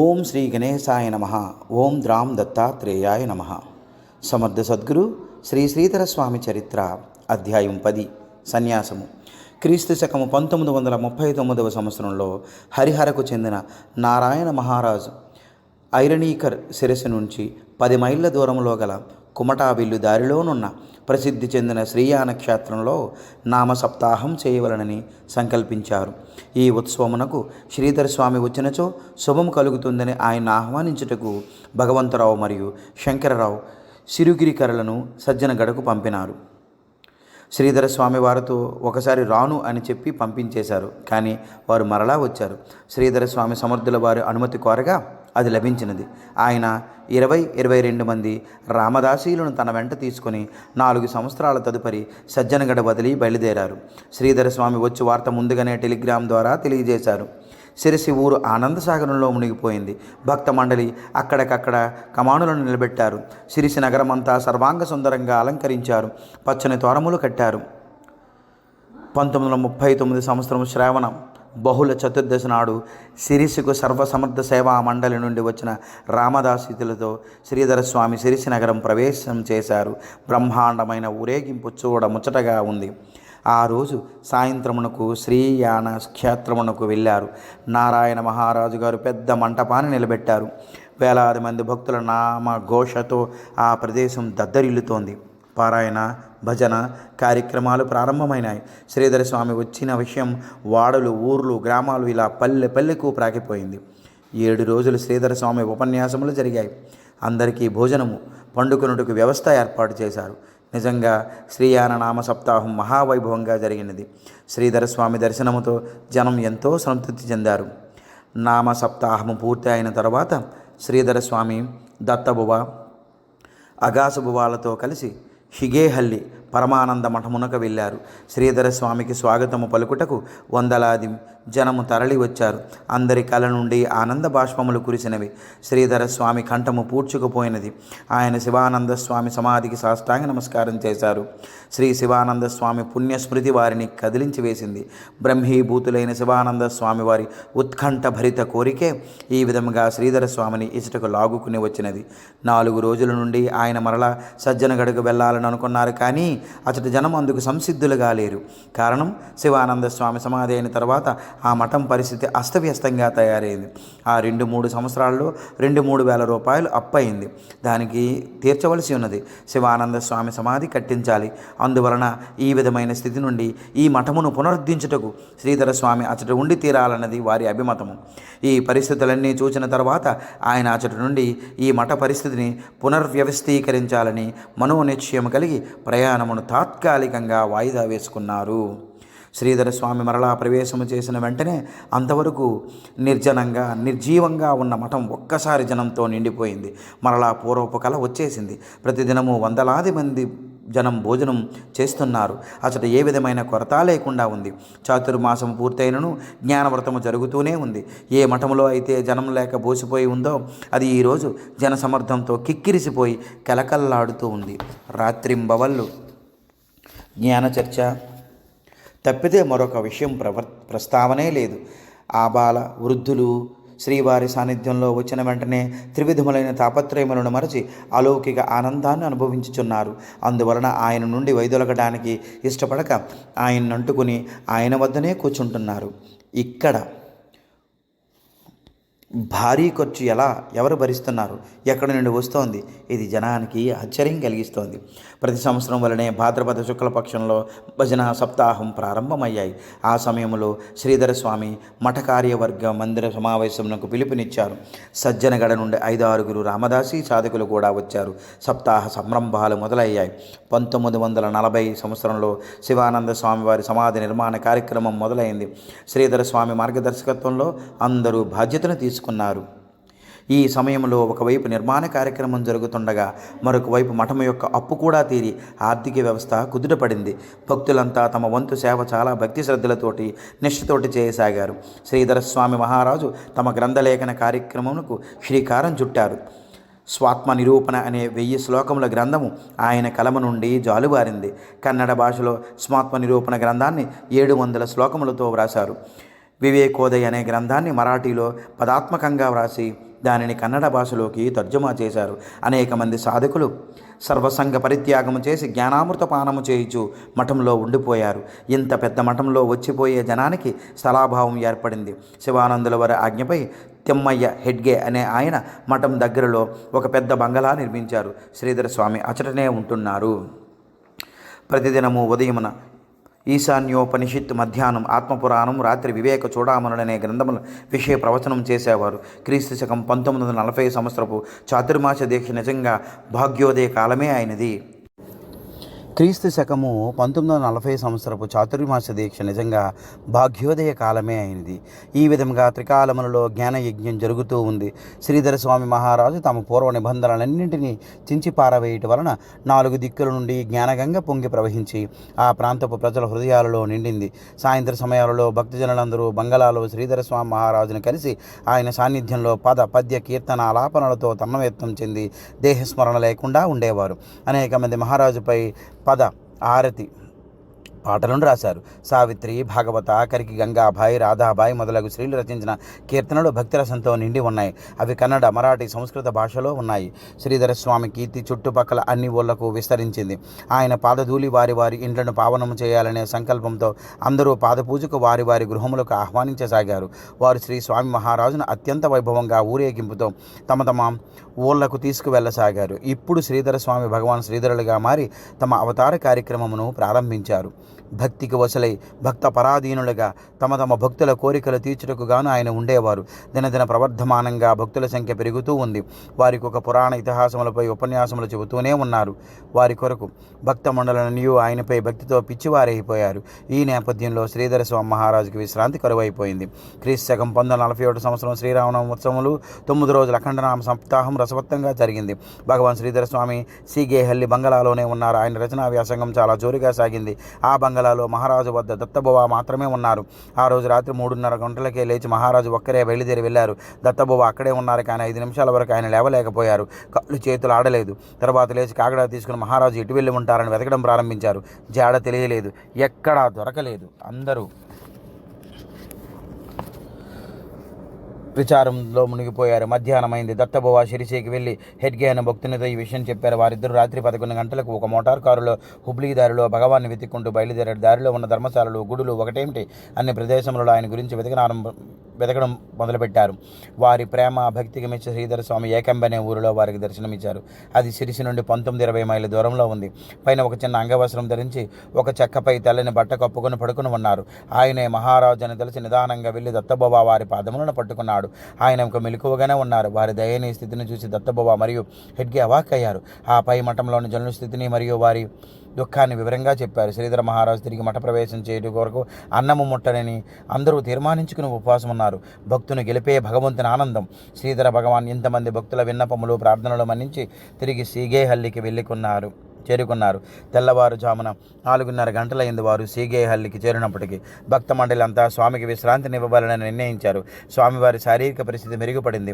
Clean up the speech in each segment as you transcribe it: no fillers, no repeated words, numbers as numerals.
ఓం శ్రీ గణేశాయ నమ. ఓం ద్రాం దత్తాత్రేయాయ నమ. సమర్థ సద్గురు శ్రీ శ్రీధర స్వామి చరిత్ర అధ్యాయం 10 సన్యాసము. క్రీస్తు శకము 1939వ సంవత్సరంలో హరిహరకు చెందిన నారాయణ మహారాజు ఐరణీకర్ శిరస్సు నుంచి 10 మైళ్ళ దూరంలో గల కుమటాబిల్లు దారిలోనున్న ప్రసిద్ధి చెందిన శ్రీయాన క్షేత్రంలో నామ సప్తాహం చేయవలనని సంకల్పించారు. ఈ ఉత్సవమునకు శ్రీధర స్వామి వచ్చినచో శుభం కలుగుతుందని ఆయన ఆహ్వానించుటకు భగవంతరావు మరియు శంకరరావు సిరుగిరికరలను సజ్జనగడకు పంపినారు. శ్రీధర స్వామి వారితో ఒకసారి రాను అని చెప్పి పంపించేశారు. కానీ వారు మరలా వచ్చారు. శ్రీధర స్వామి సమర్థుల వారి అనుమతి కోరగా అది లభించినది. ఆయన 22 మంది రామదాసీలను తన వెంట తీసుకొని 4 సంవత్సరాల తదుపరి సజ్జనగడ వదిలి బయలుదేరారు. శ్రీధర స్వామి వచ్చి వార్త ముందుగానే టెలిగ్రామ్ ద్వారా తెలియజేశారు. సిరిసి ఊరు ఆనందసాగరంలో మునిగిపోయింది. భక్త మండలి అక్కడికక్కడ కమానులను నిలబెట్టారు. సిరిసి నగరమంతా సర్వాంగ సుందరంగా అలంకరించారు. పచ్చని తోరములు కట్టారు. 1939 సంవత్సరం శ్రావణం బహుళ చతుర్దశి నాడు సిరిసికు సర్వసమర్థ సేవా మండలి నుండి వచ్చిన రామదాసీతులతో శ్రీధర స్వామి సిరిసి నగరం ప్రవేశం చేశారు. బ్రహ్మాండమైన ఊరేగింపు చూడ ముచ్చటగా ఉంది. ఆ రోజు సాయంత్రమునకు శ్రీయాన క్షేత్రమునకు వెళ్ళారు. నారాయణ మహారాజు గారు పెద్ద మంటపాన్ని నిలబెట్టారు. వేలాది మంది భక్తుల నామ ఘోషతో ఆ ప్రదేశం దద్దరిల్లుతోంది. పారాయణ, భజన కార్యక్రమాలు ప్రారంభమైనాయి. శ్రీధర స్వామి వచ్చిన విషయం వాడలు, ఊర్లు, గ్రామాలు ఇలా పల్లె పల్లెకు ప్రాకిపోయింది. 7 రోజులు శ్రీధర స్వామి ఉపన్యాసములు జరిగాయి. అందరికీ భోజనము, పండుకొనుటకు వ్యవస్థ ఏర్పాటు చేశారు. నిజంగా శ్రీయాన నామ సప్తాహం మహావైభవంగా జరిగినది. శ్రీధర స్వామి దర్శనముతో జనం ఎంతో సంతృప్తి చెందారు. నామ సప్తాహము పూర్తి అయిన తర్వాత శ్రీధర స్వామి దత్తబువ, అగాసుబువాలతో కలిసి షిగేహల్లి పరమానంద మఠమునకు వెళ్ళారు. శ్రీధర స్వామికి స్వాగతము పలుకుటకు వందలాది జనము తరలి వచ్చారు. అందరి కళ నుండి ఆనంద బాష్పములు కురిసినవి. శ్రీధర స్వామి కంఠము పూడ్చుకుపోయినది. ఆయన శివానంద స్వామి సమాధికి సాష్టాంగ నమస్కారం చేశారు. శ్రీ శివానంద స్వామి పుణ్యస్మృతి వారిని కదిలించి వేసింది. బ్రహ్మీభూతులైన శివానంద స్వామి వారి ఉత్కంఠ భరిత కోరికే ఈ విధముగా శ్రీధర స్వామిని ఇచ్చటకు లాగుకుని వచ్చినది. 4 రోజుల నుండి ఆయన మరలా సజ్జనగడకు వెళ్ళాలని అనుకున్నారు. కానీ అతడి జనం అందుకు సంసిద్ధులుగా లేరు. కారణం, శివానంద స్వామి సమాధి అయిన తర్వాత ఆ మఠం పరిస్థితి అస్తవ్యస్తంగా తయారైంది. ఆ 2-3 సంవత్సరాల్లో 2-3 వేల రూపాయలు అప్పయింది. దానికి తీర్చవలసి ఉన్నది. శివానంద స్వామి సమాధి కట్టించాలి. అందువలన ఈ విధమైన స్థితి నుండి ఈ మఠమును పునరుద్ధరించుటకు శ్రీధర స్వామి అచట ఉండి తీరాలన్నది వారి అభిమతము. ఈ పరిస్థితులన్నీ చూసిన తర్వాత ఆయన అచటి నుండి ఈ మఠ పరిస్థితిని పునర్వ్యవస్థీకరించాలని మనోనిశ్చయం కలిగి ప్రయాణమును తాత్కాలికంగా వాయిదా వేసుకున్నారు. శ్రీధర స్వామి మరలా ప్రవేశము చేసిన వెంటనే అంతవరకు నిర్జనంగా నిర్జీవంగా ఉన్న మఠం ఒక్కసారి జనంతో నిండిపోయింది. మరలా పూర్వపు కళ వచ్చేసింది. ప్రతిదినము వందలాది మంది జనం భోజనం చేస్తున్నారు. అసలు ఏ విధమైన కొరత లేకుండా ఉంది. చాతుర్మాసం పూర్తయినను జ్ఞానవ్రతము జరుగుతూనే ఉంది. ఏ మఠములో అయితే జనం లేక బోసిపోయి ఉందో అది ఈరోజు జన సమర్థంతో కిక్కిరిసిపోయి కలకల్లాడుతూ ఉంది. రాత్రింబవళ్ళు జ్ఞానచర్చ తప్పితే మరొక విషయం ప్రస్తావనే లేదు. ఆబాల వృద్ధులు శ్రీవారి సాన్నిధ్యంలో వచ్చిన వెంటనే త్రివిధములైన తాపత్రయములను మరచి అలౌకిక ఆనందాన్ని అనుభవించుచున్నారు. అందువలన ఆయన నుండి వైదొలగడానికి ఇష్టపడక ఆయన్ని అంటుకుని ఆయన వద్దనే కూర్చుంటున్నారు. ఇక్కడ భారీ ఖర్చు ఎవరు భరిస్తున్నారు? ఎక్కడి నుండి వస్తోంది? ఇది జనానికి ఆశ్చర్యం కలిగిస్తోంది. ప్రతి సంవత్సరం వలనే భాద్రపద శుక్లపక్షంలో భజన సప్తాహం ప్రారంభమయ్యాయి. ఆ సమయంలో శ్రీధర స్వామి మఠ కార్యవర్గ మందిర సమావేశమునకు పిలుపునిచ్చారు. సజ్జనగడ నుండి 5-6 రామదాసీ సాధకులు కూడా వచ్చారు. సప్తాహ సంరంభాలు మొదలయ్యాయి. 1940 సంవత్సరంలో శివానంద స్వామి వారి సమాధి నిర్మాణ కార్యక్రమం మొదలైంది. శ్రీధర స్వామి మార్గదర్శకత్వంలో అందరూ బాధ్యతను తీసుకున్నారు. ఈ సమయంలో ఒకవైపు నిర్మాణ కార్యక్రమం జరుగుతుండగా మరొక వైపు మఠం యొక్క అప్పు కూడా తీరి ఆర్థిక వ్యవస్థ కుదుటపడింది. భక్తులంతా తమ వంతు సేవ చాలా భక్తి శ్రద్ధలతోటి నిష్ఠతోటి చేయసాగారు. శ్రీధర స్వామి మహారాజు తమ గ్రంథలేఖన కార్యక్రమమునకు శ్రీకారం చుట్టారు. స్వాత్మ నిరూపణ అనే 1000 శ్లోకముల గ్రంథము ఆయన కలమ నుండి జాలువారింది. కన్నడ భాషలో స్వాత్మ నిరూపణ గ్రంథాన్ని 700 శ్లోకములతో వ్రాశారు. వివేకోదయ అనే గ్రంథాన్ని మరాఠీలో పదాత్మకంగా వ్రాసి దానిని కన్నడ భాషలోకి తర్జుమా చేశారు. అనేక మంది సాధకులు సర్వసంగ పరిత్యాగము చేసి జ్ఞానామృత పానము చేయుచు మఠంలో ఉండిపోయారు. ఇంత పెద్ద మఠంలో వచ్చిపోయే జనానికి స్థలాభావం ఏర్పడింది. శివానందుల వారి ఆజ్ఞపై తిమ్మయ్య హెడ్గే అనే ఆయన మఠం దగ్గరలో ఒక పెద్ద బంగళా నిర్మించారు. శ్రీధర స్వామి అచటనే ఉంటున్నారు. ప్రతిదినము ఉదయమున ఈశాన్యోపనిషత్, మధ్యాహ్నం ఆత్మపురాణం, రాత్రి వివేక చూడామణులనే గ్రంథముల విషయ ప్రవచనం చేసేవారు. క్రీస్తు శకం 1940 చాతుర్మాస దీక్ష నిజంగా భాగ్యోదయ కాలమే అయినది. క్రీస్తు శకము 1940 చాతుర్మాస దీక్ష నిజంగా భాగ్యోదయ కాలమే అయినది. ఈ విధంగా త్రికాలములలో జ్ఞానయజ్ఞం జరుగుతూ ఉంది. శ్రీధర స్వామి మహారాజు తమ పూర్వ నిబంధనలన్నింటినీ చించి పారవేయటం వలన 4 దిక్కుల నుండి జ్ఞానగంగ పొంగి ప్రవహించి ఆ ప్రాంతపు ప్రజల హృదయాలలో నిండింది. సాయంత్ర సమయాలలో భక్తజనులందరూ బంగళాలో శ్రీధర స్వామి మహారాజును కలిసి ఆయన సాన్నిధ్యంలో పద్య కీర్తన ఆలాపనలతో తన్మయత్నం చెంది దేహస్మరణ లేకుండా ఉండేవారు. అనేక మంది మహారాజుపై పద, ఆరతి పాటలను రాశారు. సావిత్రి, భాగవత, కరికి గంగాబాయి, రాధాబాయి మొదలగు స్త్రీలు రచించిన కీర్తనలు భక్తిరసంతో నిండి ఉన్నాయి. అవి కన్నడ, మరాఠీ, సంస్కృత భాషలో ఉన్నాయి. శ్రీధర స్వామి కీర్తి చుట్టుపక్కల అన్ని ఊళ్లకు విస్తరించింది. ఆయన పాదధూళి వారి వారి ఇండ్లను పావనము చేయాలనే సంకల్పంతో అందరూ పాదపూజకు వారి వారి గృహములకు ఆహ్వానించసాగారు. వారు శ్రీ స్వామి మహారాజును అత్యంత వైభవంగా ఊరేగింపుతో తమ తమ ఊళ్లకు తీసుకువెళ్ళసాగారు. ఇప్పుడు శ్రీధర స్వామి భగవాన్ శ్రీధరులుగా మారి తమ అవతార కార్యక్రమమును ప్రారంభించారు. భక్తికి వసలై భక్త పరాధీనులుగా తమ తమ భక్తుల కోరికలు తీర్చుటకు గాను ఆయన ఉండేవారు. దినదిన ప్రవర్ధమానంగా భక్తుల సంఖ్య పెరుగుతూ ఉంది. వారికి ఒక పురాణ ఇతిహాసములపై ఉపన్యాసములు చెబుతూనే ఉన్నారు. వారి కొరకు భక్త మండలనియు ఆయనపై భక్తితో పిచ్చివారైపోయారు. ఈ నేపథ్యంలో శ్రీధర స్వామి మహారాజుకి విశ్రాంతి కరువైపోయింది. క్రీస్తు శకం 1941 శ్రీరామనవమి ఉత్సవములు 9 రోజుల అఖండనామ సప్తాహం రసవత్తంగా జరిగింది. భగవాన్ శ్రీధర స్వామి సీగేహల్లి బంగళాలోనే ఉన్నారు. ఆయన రచనా వ్యాసంగం చాలా జోరుగా సాగింది. ఆ బంగళాలో మహారాజు వద్ద దత్తబొవ్వ మాత్రమే ఉన్నారు. ఆ రోజు రాత్రి 3:30 గంటలకే లేచి మహారాజు ఒక్కరే బయలుదేరి వెళ్లారు. దత్తబొవ్వ అక్కడే ఉన్నారు, కానీ 5 నిమిషాల వరకు ఆయన లేవలేకపోయారు. కాళ్ళు చేతులు ఆడలేదు. తర్వాత లేచి కాగడా తీసుకుని మహారాజు ఎటు వెళ్ళి ఉంటారని వెతకడం ప్రారంభించారు. జాడ తెలియలేదు, ఎక్కడా దొరకలేదు. అందరూ విచారంలో మునిగిపోయారు. మధ్యాహ్నమైంది. దత్తబొవ్వ షిరిసీకి వెళ్ళి హెడ్గే అనే భక్తునితో ఈ విషయం చెప్పారు. వారిద్దరూ రాత్రి 11 గంటలకు ఒక మోటార్ కారులో హుబ్లీ దారిలో భగవాన్ని వెతుక్కుంటూ బయలుదేరారు. దారిలో ఉన్న ధర్మశాలలు, గుడులు ఒకటేమిటి అన్ని ప్రదేశములలో ఆయన గురించి వెతకడం మొదలుపెట్టారు. వారి ప్రేమ భక్తికి మెచ్చి శ్రీధర స్వామి ఏకంబ అనే ఊరిలో వారికి దర్శనమిచ్చారు. అది సిరిసి నుండి 19-20 మైళ్ళ దూరంలో ఉంది. పైన ఒక చిన్న అంగవస్త్రం ధరించి ఒక చెక్కపై తెల్లని బట్ట కప్పుకొని పడుకుని ఉన్నారు. ఆయనే మహారాజు అని తెలిసి నిదానంగా వెళ్ళి దత్తబొవ్వ వారి పాదములను పట్టుకున్నాడు. ఆయన ఒక మెలకువగానే ఉన్నారు. వారి దయనీయ స్థితిని చూసి దత్తబొవ్వ మరియు హెడ్గే అవాక్కయ్యారు. ఆ పై మఠంలోని జనుల స్థితిని మరియు వారి దుఃఖాన్ని వివరంగా చెప్పారు. శ్రీధర మహారాజు తిరిగి మఠ ప్రవేశం చేయడం కొరకు అన్నము ముట్టనని అందరూ తీర్మానించుకుని ఉపవాసం ఉన్నారు. భక్తుని గెలిపే భగవంతుని ఆనందం. శ్రీధర భగవాన్ ఇంతమంది భక్తుల విన్నపములు, ప్రార్థనలు మన్నించి తిరిగి సీగేహల్లికి చేరుకున్నారు. తెల్లవారుజామున 4:30 గంటలైంది వారు సీగేహల్లికి చేరినప్పటికీ. భక్త మండలి అంతా స్వామికి విశ్రాంతినివ్వాలని నిర్ణయించారు. స్వామివారి శారీరక పరిస్థితి మెరుగుపడింది.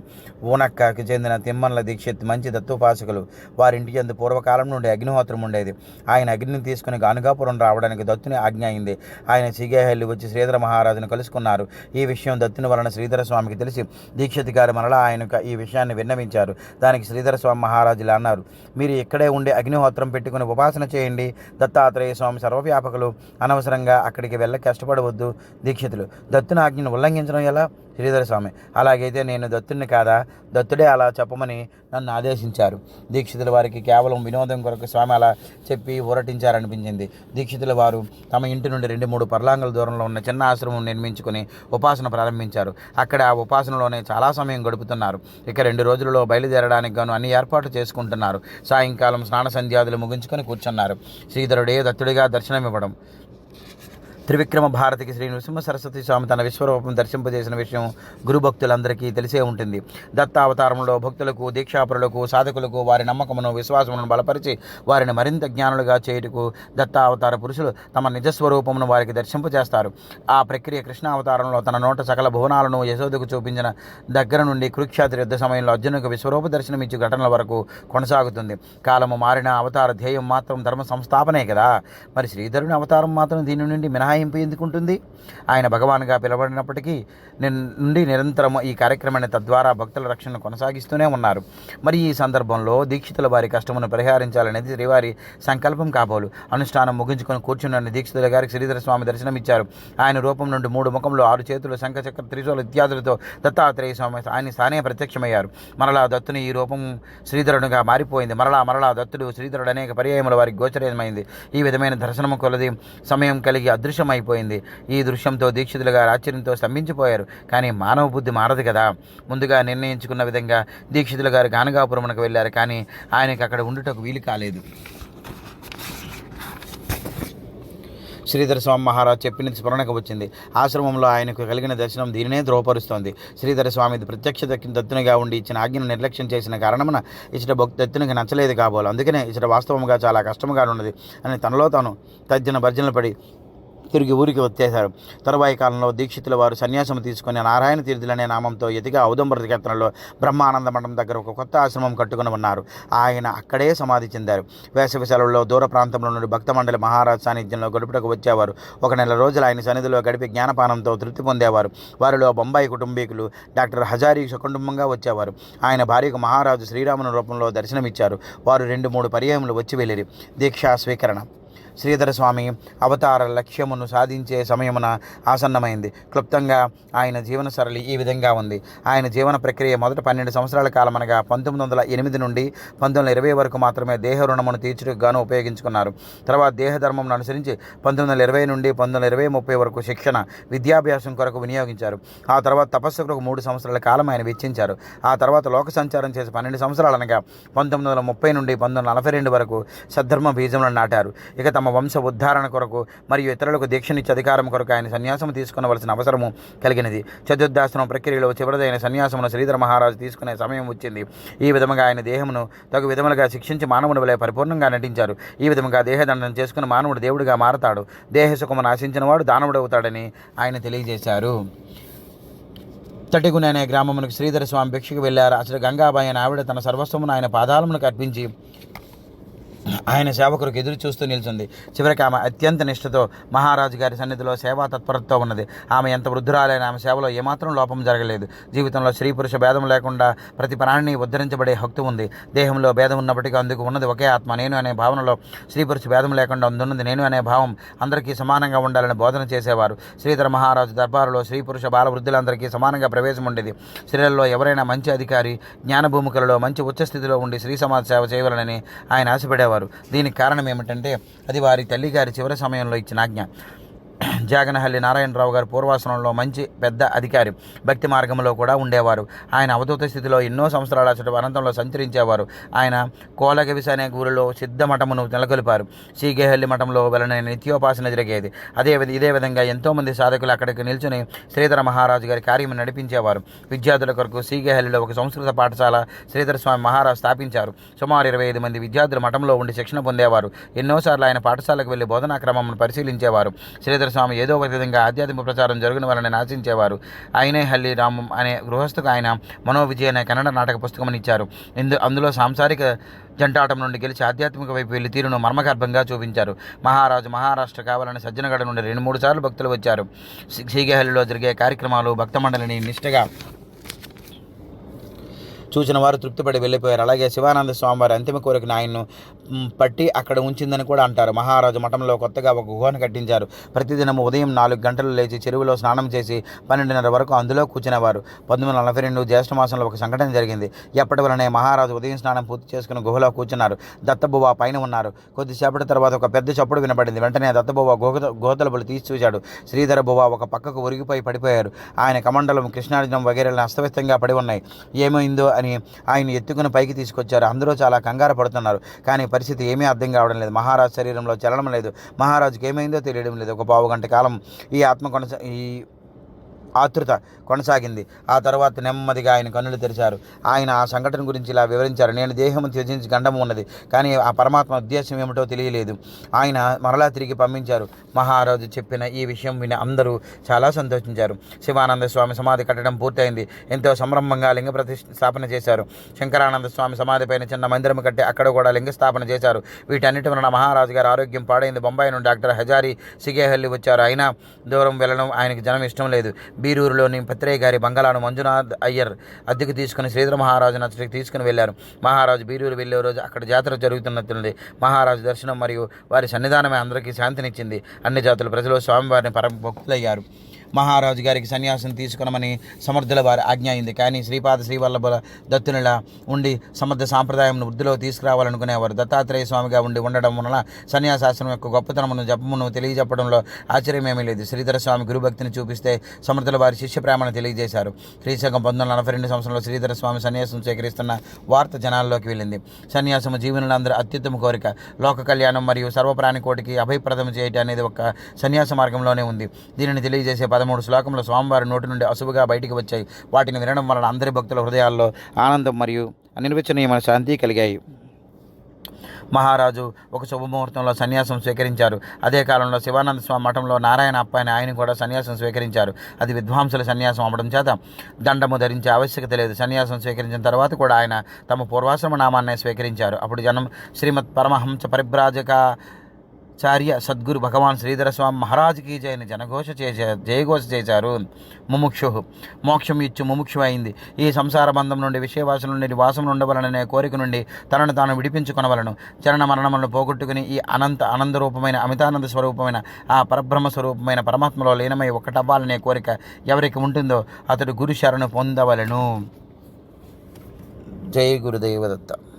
ఊనక్కకి చెందిన తిమ్మన్ల దీక్షిత్ మంచి దత్తోపాసకులు. వారింటి యందు పూర్వకాలం నుండి అగ్నిహోత్రం ఉండేది. ఆయన అగ్నిని తీసుకుని గానుగాపురం రావడానికి దత్తుని ఆజ్ఞ అయింది. ఆయన సీగేహల్లి వచ్చి శ్రీధర మహారాజును కలుసుకున్నారు. ఈ విషయం దత్తుని వలన శ్రీధర స్వామికి తెలిసి దీక్షిత్ గారు మరలా ఆయనకు ఈ విషయాన్ని విన్నవించారు. దానికి శ్రీధర స్వామి మహారాజు ఇలా అన్నారు: మీరు ఇక్కడే ఉండి అగ్నిహోత్రం పెట్టుకుని ఉపాసన చేయండి. దత్తాత్రేయ స్వామి సర్వవ్యాపకులు, అనవసరంగా అక్కడికి వెళ్ళ కష్టపడవద్దు. దీక్షితులు: దత్తుని ఆజ్ఞను ఉల్లంఘించడం ఎలా? శ్రీధర స్వామి: అలాగైతే నేను దత్తుడిని కాదా? దత్తుడే అలా చెప్పమని నన్ను ఆదేశించారు. దీక్షితుల వారికి కేవలం వినోదం కొరకు స్వామి అలా చెప్పి ఊరటించారనిపించింది. దీక్షితుల వారు తమ ఇంటి నుండి 2-3 పర్లాంగుల దూరంలో ఉన్న చిన్న ఆశ్రమం నిర్మించుకుని ఉపాసన ప్రారంభించారు. అక్కడ ఆ ఉపాసనలోనే చాలా సమయం గడుపుతున్నారు. ఇక 2 రోజులలో బయలుదేరడానికి గాను అన్ని ఏర్పాట్లు చేసుకుంటున్నారు. సాయంకాలం స్నాన సంధ్యాదులు ముగించుకొని కూర్చున్నారు. శ్రీధరుడే దత్తుడిగా దర్శనమివ్వడం. త్రివిక్రమ భారతికి శ్రీ నృసింహ సరస్వతి స్వామి తన విశ్వరూపం దర్శింపజేసిన విషయం గురుభక్తులందరికీ తెలిసే ఉంటుంది. దత్తావతారంలో భక్తులకు, దీక్షాపరులకు, సాధకులకు వారి నమ్మకమును, విశ్వాసమును బలపరిచి వారిని మరింత జ్ఞానులుగా చేయుటకు దత్తావతార పురుషులు తమ నిజస్వరూపమును వారికి దర్శింపజేస్తారు. ఆ ప్రక్రియ కృష్ణావతారంలో తన నోట సకల భువనాలను యశోదకు చూపించిన దగ్గర నుండి కురుక్షేత్ర యుద్ధ సమయంలో అర్జునుకు విశ్వరూప దర్శనమిచ్చి ఘటనల వరకు కొనసాగుతుంది. కాలము మారిన అవతార ధ్యేయం మాత్రం ధర్మ సంస్థాపనే కదా. మరి శ్రీధరుని అవతారం మాత్రం దీని నుండి మినహాయింపు మినహాయింపు ఎందుకుంటుంది? ఆయన భగవాన్గా పిలువబడినప్పటికీ నుండి నిరంతరం ఈ కార్యక్రమాన్ని తద్వారా భక్తుల రక్షణను కొనసాగిస్తూనే ఉన్నారు. మరి ఈ సందర్భంలో దీక్షితుల వారి కష్టమును పరిహరించాలనేది శ్రీవారి సంకల్పం కాబోలు. అనుష్ఠానం ముగించుకొని కూర్చున్న దీక్షితుల గారికి శ్రీధర స్వామి దర్శనమిచ్చారు. ఆయన రూపం నుండి 3 ముఖంలో 6 చేతులు, శంఖచక్ర, త్రిశూల ఇత్యాదులతో దత్తాత్రేయ స్వామి ఆయన తానే ప్రత్యక్షమయ్యారు. మరలా దత్తుని ఈ రూపం శ్రీధరుడుగా మారిపోయింది. మరలా దత్తుడు శ్రీధరుడు అనేక పర్యాయముల వారికి గోచరమైంది. ఈ విధమైన దర్శనము కొలది సమయం కలిగి అదృశ్యమైపోయింది. ఈ దృశ్యంతో దీక్షితులు గారు ఆశ్చర్యంతో స్తంభించిపోయారు. కానీ మానవ బుద్ధి మారదు కదా. ముందుగా నిర్ణయించుకున్న విధంగా దీక్షితులు గారు గానగాపురమునకు వెళ్ళారు. కానీ ఆయనకి అక్కడ ఉండుటకు వీలు కాలేదు. శ్రీధర స్వామి మహారాజ్ చెప్పినది స్మరణకు వచ్చింది. ఆశ్రమంలో ఆయనకు కలిగిన దర్శనం దీనినే ధ్రువపరుస్తోంది. శ్రీధర స్వామి ప్రత్యక్ష దత్తునిగా ఉండి ఇచ్చిన ఆజ్ఞను నిర్లక్ష్యం చేసిన కారణమున ఇచ్చట దత్తునికి నచ్చలేదు కాబోలు. అందుకనే ఇచ్చట వాస్తవంగా చాలా కష్టముగా ఉన్నది అని తనలో తాను భర్జనలు పడి తిరిగి ఊరికి వచ్చేశారు. తరువాయి కాలంలో దీక్షితుల వారు సన్యాసం తీసుకుని నారాయణ తీర్థులనే నామంతో ఎతిగా ఔదంబర క్షేత్రంలో బ్రహ్మానంద మఠం దగ్గర ఒక కొత్త ఆశ్రమం కట్టుకుని ఉన్నారు. ఆయన అక్కడే సమాధి చెందారు. వేసవి సెలవుల్లో దూర ప్రాంతంలో నుండి భక్త మండలి మహారాజ్ సాన్నిధ్యంలో గడుపుటకు వచ్చేవారు. 1 నెల రోజులు ఆయన సన్నిధిలో గడిపి జ్ఞానపానంతో తృప్తి పొందేవారు. వారిలో బొంబాయి కుటుంబీకులు డాక్టర్ హజారీ సకుటుంబంగా వచ్చేవారు. ఆయన భార్యకు మహారాజు శ్రీరాముని రూపంలో దర్శనమిచ్చారు. వారు 2-3 పర్యాయములు వచ్చి వెళ్ళిరి. దీక్షా స్వీకరణ. శ్రీధర స్వామి అవతార లక్ష్యమును సాధించే సమయమున ఆసన్నమైంది. క్లుప్తంగా ఆయన జీవన సరళి ఈ విధంగా ఉంది. ఆయన జీవన ప్రక్రియ మొదట 12 సంవత్సరాల కాలం అనగా 1908 నుండి 1920 వరకు మాత్రమే దేహ రుణమును తీర్చుటకు గాను ఉపయోగించుకున్నారు. తర్వాత దేహధర్మమును అనుసరించి 1920 నుండి 1920-30 వరకు శిక్షణ విద్యాభ్యాసం కొరకు వినియోగించారు. ఆ తర్వాత తపస్సు కొరకు 3 సంవత్సరాల కాలం ఆయన వెచ్చించారు. ఆ తర్వాత లోక సంచారం చేసి 12 సంవత్సరాలు అనగా 1930 నుండి 1942 వరకు సద్ధర్మ బీజములను నాటారు. ఇక తమ వంశ ఉద్ధారణ కొరకు మరియు ఇతరులకు దీక్షనిచ్చే అధికారం కొరకు ఆయన సన్యాసం తీసుకునవలసిన అవసరము కలిగినది. చతుర్దాశ్రమ ప్రక్రియలో చివరిదైన సన్యాసమును శ్రీధర మహారాజు తీసుకునే సమయం వచ్చింది. ఈ విధముగా ఆయన దేహమును తగు విధములుగా శిక్షించి మానవుడి వలె పరిపూర్ణంగా నటించారు. ఈ విధముగా దేహదండనం చేసుకుని మానవుడు దేవుడిగా మారతాడు. దేహ సుఖము నాశించిన వాడు దానవుడవుతాడని ఆయన తెలియజేశారు. తటిగుని అనే గ్రామమునకు శ్రీధర స్వామి భిక్షకు వెళ్ళారు. అసలు గంగాబాయి అనే ఆవిడ తన సర్వస్వమును ఆయన పాదాలమునకు అర్పించి ఆయన సేవకులకు ఎదురు చూస్తూ నిల్చుంది. చివరికి ఆమె అత్యంత నిష్ఠతో మహారాజు గారి సన్నిధిలో సేవా తత్పరతతో ఉన్నది. ఆమె ఎంత వృద్ధురాలైన ఆమె సేవలో ఏమాత్రం లోపం జరగలేదు. జీవితంలో స్త్రీ పురుష భేదం లేకుండా ప్రతి ప్రాణిని ఉద్ధరించబడే హక్కు ఉంది. దేహంలో భేదం ఉన్నప్పటికీ అందుకు ఉన్నది ఒకే ఆత్మ. నేను అనే భావనలో స్త్రీ పురుష భేదం లేకుండా అందున్నది నేను అనే భావం అందరికీ సమానంగా ఉండాలని బోధన చేసేవారు. శ్రీధర మహారాజు దర్బారులో స్త్రీ పురుష బాల వృద్ధులందరికీ సమానంగా ప్రవేశం ఉండేది. స్త్రీలలో ఎవరైనా మంచి అధికారి జ్ఞానభూమికలలో మంచి ఉచ్చస్థితిలో ఉండి స్త్రీ సమాజ సేవ చేయవాలని ఆయన ఆశపడేవారు. దీనికి కారణం ఏమిటంటే అది వారి తల్లిగారి చివరి సమయంలో ఇచ్చిన ఆజ్ఞ. జాగనహల్లి నారాయణరావు గారు పూర్వాశ్రమంలో మంచి పెద్ద అధికారి. భక్తి మార్గంలో కూడా ఉండేవారు. ఆయన అవధూత స్థితిలో ఎన్నో సంవత్సరాల చుట్టూ అనంతంలో సంచరించేవారు. ఆయన కోలగవిస అనే ఊరిలో సిద్ధ మఠమును నెలకొల్పారు. శ్రీగేహల్లి మఠంలో వెళ్ళని నిత్యోపాసన జరిగేది. ఇదే విధంగా ఎంతోమంది సాధకులు అక్కడికి నిల్చుని శ్రీధర మహారాజు గారి కార్యము నడిపించేవారు. విద్యార్థుల కొరకు శ్రీగేహల్లిలో ఒక సంస్కృత పాఠశాల శ్రీధర స్వామి మహారాజు స్థాపించారు. సుమారు 25 మంది విద్యార్థులు మఠంలో ఉండి శిక్షణ పొందేవారు. ఎన్నోసార్లు ఆయన పాఠశాలకు వెళ్లి బోధనా క్రమమును పరిశీలించేవారు. శ్రీధర స్వామి ఏదో ఒక విధంగా ఆధ్యాత్మిక ప్రచారం జరుగున వలన ఆశించేవారు. ఆయనే హల్లి రామం అనే గృహస్థుకు ఆయన మనోవిజయ అనే కన్నడ నాటక పుస్తకం ఇచ్చారు. అందులో సాంసారిక జంటాటం నుండి గెలిచి ఆధ్యాత్మిక వైపు వెళ్లి తీరును మర్మగర్భంగా చూపించారు. మహారాజు మహారాష్ట్ర కావాలని సజ్జనగడ నుండి 2-3 సార్లు భక్తులు వచ్చారు. శ్రీగేహల్లిలో జరిగే కార్యక్రమాలు భక్త మండలిని నిష్ఠగా చూసిన వారు తృప్తిపడి వెళ్ళిపోయారు. అలాగే శివానంద స్వామివారి అంతిమ కోరికను ఆయన్ను పట్టి అక్కడ ఉంచిందని కూడా అంటారు. మహారాజు మఠంలో కొత్తగా ఒక గుహను కట్టించారు. ప్రతిదినం ఉదయం 4 గంటలు లేచి చెరువులో స్నానం చేసి 12:30 వరకు అందులో కూర్చునేవారు. 1942 జ్యేష్ఠ మాసంలో ఒక సంఘటన జరిగింది. ఎప్పటి వలనే మహారాజు ఉదయం స్నానం పూర్తి చేసుకుని గుహలో కూర్చున్నారు. దత్తబువ్వ పైన ఉన్నారు. కొద్దిసేపటి తర్వాత ఒక పెద్ద చప్పుడు వినపడింది. వెంటనే దత్తబువ్వ గోతలుపులు తీసి చూశాడు. శ్రీధర బువ్వ ఒక పక్కకు ఒరిగిపోయి పడిపోయారు. ఆయన కమండలం కృష్ణార్జునం వగైరాలను అస్తవ్యస్తంగా పడి ఉన్నాయి. ఏమైందో అని ఆయన ఎత్తుకుని పైకి తీసుకొచ్చారు. అందరూ చాలా కంగారు పడుతున్నారు. కానీ పరిస్థితి ఏమీ అర్థం కావడం లేదు. మహారాజు శరీరంలో చలనం లేదు. మహారాజుకి ఏమైందో తెలియడం లేదు. ఒక 15 గంట కాలం ఈ ఆతృత కొనసాగింది. ఆ తర్వాత నెమ్మదిగా ఆయన కన్నులు తెరిచారు. ఆయన ఆ సంఘటన గురించి ఇలా వివరించారు. నేను దేహము త్యజించి గండము ఉన్నది, కానీ ఆ పరమాత్మ ఉద్దేశం ఏమిటో తెలియలేదు. ఆయన మరలా తిరిగి పంపించారు. మహారాజు చెప్పిన ఈ విషయం విని అందరూ చాలా సంతోషించారు. శివానంద స్వామి సమాధి కట్టడం పూర్తయింది. ఎంతో సంరంభంగా లింగ ప్రతిష్టాపన చేశారు. శంకరానంద స్వామి సమాధి పైన చిన్న మందిరం కట్టి అక్కడ కూడా లింగ స్థాపన చేశారు. వీటన్నిటి వలన మహారాజు గారి ఆరోగ్యం పాడైంది. బొంబాయి నుండి డాక్టర్ హజారీ సిగేహల్లి వచ్చారు. అయినా దూరం వెళ్ళడం ఆయనకి జనం ఇష్టం లేదు. బీరూరులోని పత్రేయ గారి బంగళాను మంజునాథ్ అయ్యర్ అద్దెకు తీసుకుని శ్రీధర మహారాజును అతడికి తీసుకుని వెళ్లారు. మహారాజు బీరూరు వెళ్లే రోజు అక్కడ జాతర జరుగుతున్నట్టుంది. మహారాజు దర్శనం మరియు వారి సన్నిధానమే అందరికీ శాంతినిచ్చింది. అన్ని జాతుల ప్రజలు స్వామివారిని పరమ భక్తులయ్యారు. మహారాజు గారికి సన్యాసం తీసుకునమని సమర్థుల వారి ఆజ్ఞ అయింది. కానీ శ్రీపాద శ్రీవల్లభ దత్తునిలా ఉండి సమర్థ సాంప్రదాయంను వృద్ధిలో తీసుకురావాలనుకునేవారు. దత్తాత్రేయ స్వామిగా ఉండడం వలన సన్యాసాశ్రమం యొక్క గొప్పతనమును జపమును తెలియజెప్పడంలో ఆశ్చర్యమేమీ లేదు. శ్రీధర స్వామి గురుభక్తిని చూపిస్తే సమర్థుల వారి శిష్య ప్రేమను తెలియజేశారు. క్రీశకం 1942 సంవత్సరంలో శ్రీధర స్వామి సన్యాసం స్వీకరిస్తున్న వార్త జనాల్లోకి వెళ్ళింది. సన్యాసము జీవనులందరూ అత్యుత్తమ కోరిక. లోక కళ్యాణం మరియు సర్వప్రాణికోటికి అభయప్రదం చేయటం అనేది ఒక సన్యాస మార్గంలోనే ఉంది. దీనిని తెలియజేసే 13 శ్లోకములు స్వామివారి నోటి నుండి అశువుగా బయటికి వచ్చాయి. వాటిని వినడం వలన అందరి భక్తుల హృదయాల్లో ఆనందం మరియు అనిర్వచనీయమైన శాంతి కలిగాయి. మహారాజు ఒక శుభముహూర్తంలో సన్యాసం స్వీకరించారు. అదే కాలంలో శివానంద స్వామి మఠంలో నారాయణ అప్ప అని ఆయన కూడా సన్యాసం స్వీకరించారు. అది విద్వాంసుల సన్యాసం అవ్వడం చేత దండము ధరించే ఆవశ్యకత లేదు. సన్యాసం స్వీకరించిన తర్వాత కూడా ఆయన తమ పూర్వాశ్రమ నామాన్నే స్వీకరించారు. అప్పుడు జనం శ్రీమద్ పరమహంస పరిబ్రాజక చార్య సద్గురు భగవాన్ శ్రీధర స్వామి మహారాజుకి జయని జయఘోష చేశారు. ముముక్షు మోక్షం ఇచ్చు ముముక్షు అయింది. ఈ సంసార బంధం నుండి విషయవాసం నుండి వాసం ఉండవలననే కోరిక నుండి తనను తాను విడిపించుకొనవలను. చరణ మరణములను పోగొట్టుకుని ఈ ఆనంద రూపమైన అమితానంద స్వరూపమైన ఆ పరబ్రహ్మ స్వరూపమైన పరమాత్మలో లీనమై ఒక్కటవ్వాలనే కోరిక ఎవరికి ఉంటుందో అతడు గురు శరణు పొందవలను. జై గురుదేవదత్త.